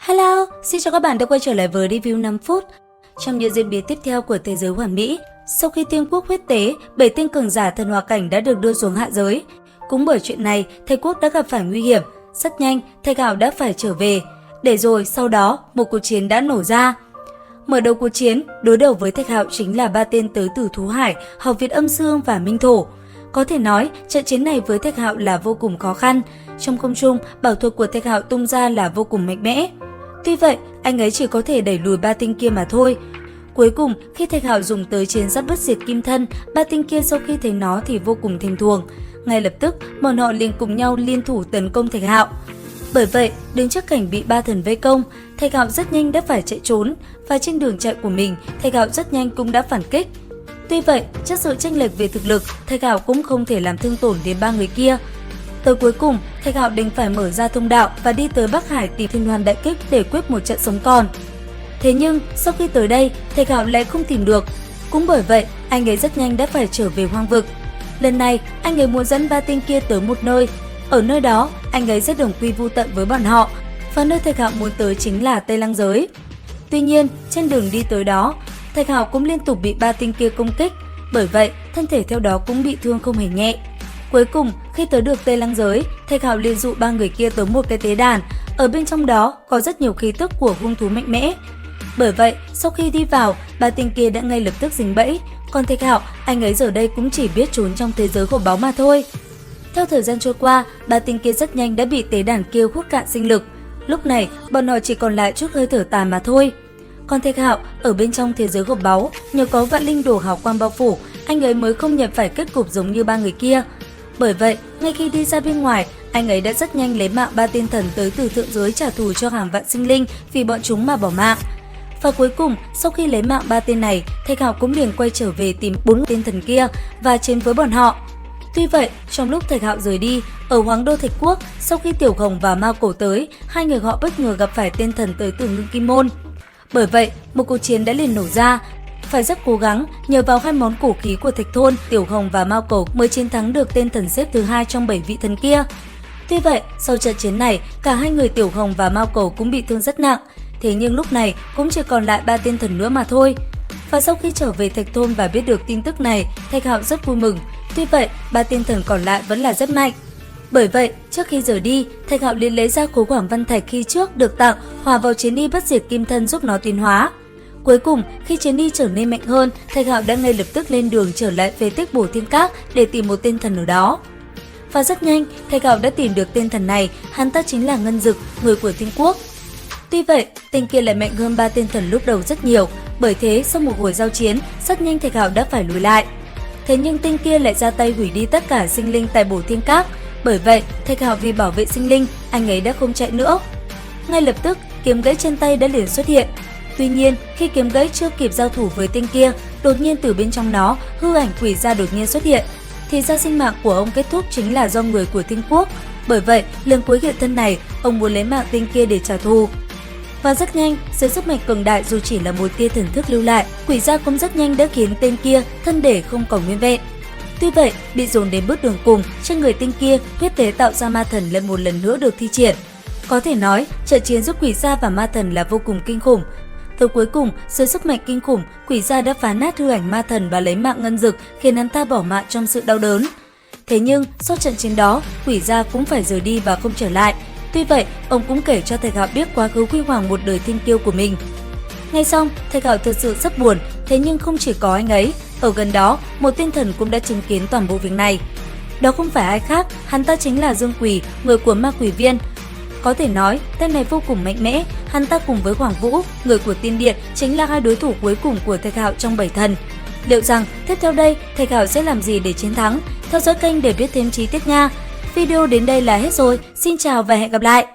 Hello, xin chào các bạn đã quay trở lại với review 5 phút. Trong những diễn biến tiếp theo của thế giới hoàn mỹ, sau khi Tiên Quốc huyết tế, 7 tên cường giả thần hòa cảnh đã được đưa xuống hạ giới. Cũng bởi chuyện này, Thạch Quốc đã gặp phải nguy hiểm. Rất nhanh, Thạch Hạo đã phải trở về. Để rồi sau đó, một cuộc chiến đã nổ ra. Mở đầu cuộc chiến, đối đầu với Thạch Hạo chính là 3 tên tới từ Thú Hải, Học Viện Âm Dương và Minh Thổ. Có thể nói, trận chiến này với Thạch Hạo là vô cùng khó khăn. Trong không trung, bảo thuật của Thạch Hạo tung ra là vô cùng mạnh mẽ. Tuy vậy, anh ấy chỉ có thể đẩy lùi 3 tinh kia mà thôi. Cuối cùng, khi Thạch Hạo dùng tới chiến giáp bất diệt kim thân, 3 tinh kia sau khi thấy nó thì vô cùng thèm thuồng. Ngay lập tức, bọn họ liền cùng nhau liên thủ tấn công Thạch Hạo. Bởi vậy, đứng trước cảnh bị 3 thần vây công, Thạch Hạo rất nhanh đã phải chạy trốn, và trên đường chạy của mình, Thạch Hạo rất nhanh cũng đã phản kích. Tuy vậy, trước sự chênh lệch về thực lực, Thạch Hạo cũng không thể làm thương tổn đến 3 người kia. Tới cuối cùng, Thạch Hạo đành phải mở ra thông đạo và đi tới Bắc Hải tìm Thiên Hoàn Đại Kích để quyết một trận sống còn. Thế nhưng, sau khi tới đây, Thạch Hạo lại không tìm được. Cũng bởi vậy, anh ấy rất nhanh đã phải trở về hoang vực. Lần này, anh ấy muốn dẫn 3 tên kia tới một nơi. Ở nơi đó, anh ấy sẽ đồng quy vu tận với bọn họ. Và nơi Thạch Hạo muốn tới chính là Tây Lăng Giới. Tuy nhiên, trên đường đi tới đó, Thạch Hạo cũng liên tục bị 3 tên kia công kích. Bởi vậy, thân thể theo đó cũng bị thương không hề nhẹ. Cuối cùng, khi tới được Tây Lăng Giới, Thạch Hạo liền dụ 3 người kia tới một cái tế đàn. Ở bên trong đó có rất nhiều khí tức của hung thú mạnh mẽ. Bởi vậy, sau khi đi vào, 3 tên kia đã ngay lập tức dính bẫy. Còn Thạch Hạo, anh ấy giờ đây cũng chỉ biết trốn trong thế giới của báu mà thôi. Theo thời gian trôi qua, 3 tên kia rất nhanh đã bị tế đàn kia hút cạn sinh lực. Lúc này, bọn họ chỉ còn lại chút hơi thở tàn mà thôi. Còn Thạch Hạo, ở bên trong thế giới của báu, nhờ có vạn linh đồ hào quang bao phủ, anh ấy mới không nhận phải kết cục giống như 3 người kia. Bởi vậy, ngay khi đi ra bên ngoài, anh ấy đã rất nhanh lấy mạng 3 tên thần tới từ thượng giới trả thù cho hàng vạn sinh linh vì bọn chúng mà bỏ mạng. Và cuối cùng, sau khi lấy mạng 3 tên này, Thạch Hạo cũng liền quay trở về tìm 4 tên thần kia và chiến với bọn họ. Tuy vậy, trong lúc Thạch Hạo rời đi, ở Hoàng Đô Thạch Quốc, sau khi Tiểu Hồng và Mao Cổ tới, hai người họ bất ngờ gặp phải tên thần tới từ Ngưng Kim Môn. Bởi vậy, một cuộc chiến đã liền nổ ra. Phải rất cố gắng, nhờ vào 2 món cổ khí của Thạch Thôn, Tiểu Hồng và Mao Cổ mới chiến thắng được tên thần xếp thứ 2 trong 7 vị thần kia. Tuy vậy, sau trận chiến này, cả hai người Tiểu Hồng và Mao Cổ cũng bị thương rất nặng. Thế nhưng lúc này cũng chỉ còn lại 3 tên thần nữa mà thôi. Và sau khi trở về Thạch Thôn và biết được tin tức này, Thạch Hạo rất vui mừng. Tuy vậy, 3 tên thần còn lại vẫn là rất mạnh. Bởi vậy, trước khi rời đi, Thạch Hạo liền lấy ra khối Quảng Văn Thạch khi trước được tặng, hòa vào chiến y bất diệt kim thân giúp nó tiến hóa. Cuối cùng, khi chiến y trở nên mạnh hơn, Thạch Hạo đã ngay lập tức lên đường trở lại phế tích Bổ Thiên Các để tìm một tên thần ở đó. Và rất nhanh, Thạch Hạo đã tìm được tên thần này, hắn ta chính là Ngân Dực, người của Tiên Quốc. Tuy vậy, tên kia lại mạnh hơn 3 tên thần lúc đầu rất nhiều, bởi thế sau một hồi giao chiến, rất nhanh Thạch Hạo đã phải lùi lại. Thế nhưng tên kia lại ra tay hủy đi tất cả sinh linh tại Bổ Thiên Các. Bởi vậy, Thạch Hạo vì bảo vệ sinh linh, anh ấy đã không chạy nữa. Ngay lập tức, kiếm gãy trên tay đã liền xuất hiện. Tuy nhiên, khi kiếm gãy chưa kịp giao thủ với tên kia, đột nhiên từ bên trong nó, hư ảnh quỷ gia đột nhiên xuất hiện. Thì ra sinh mạng của ông kết thúc chính là do người của Tiên Quốc. Bởi vậy, lần cuối hiện thân này, ông muốn lấy mạng tên kia để trả thù. Và rất nhanh, dưới sức mạnh cường đại dù chỉ là một tia thần thức lưu lại, quỷ gia cũng rất nhanh đã khiến tên kia thân thể không còn nguyên vẹn. Tuy vậy, bị dồn đến bước đường cùng, trên người tên kia, huyết tế tạo ra ma thần lại một lần nữa được thi triển. Có thể nói, trận chiến giữa quỷ gia và ma thần là vô cùng kinh khủng. Tới cuối cùng, dưới sức mạnh kinh khủng, quỷ gia đã phá nát hư ảnh ma thần và lấy mạng Ngân Dực, khiến hắn ta bỏ mạng trong sự đau đớn. Thế nhưng, sau trận chiến đó, quỷ gia cũng phải rời đi và không trở lại. Tuy vậy, ông cũng kể cho Thạch Hạo biết quá khứ huy hoàng một đời thiên kiêu của mình. Nghe xong, Thạch Hạo thật sự rất buồn, thế nhưng không chỉ có anh ấy, ở gần đó, một tên thần cũng đã chứng kiến toàn bộ việc này. Đó không phải ai khác, hắn ta chính là Dương Quỷ, người của Ma Quỷ Viên. Có thể nói, tên này vô cùng mạnh mẽ, hắn ta cùng với Hoàng Vũ, người của Tiên Điện, chính là hai đối thủ cuối cùng của Thạch Hạo trong 7 thần. Liệu rằng, tiếp theo đây, Thạch Hạo sẽ làm gì để chiến thắng? Theo dõi kênh để biết thêm chi tiết nha! Video đến đây là hết rồi, xin chào và hẹn gặp lại!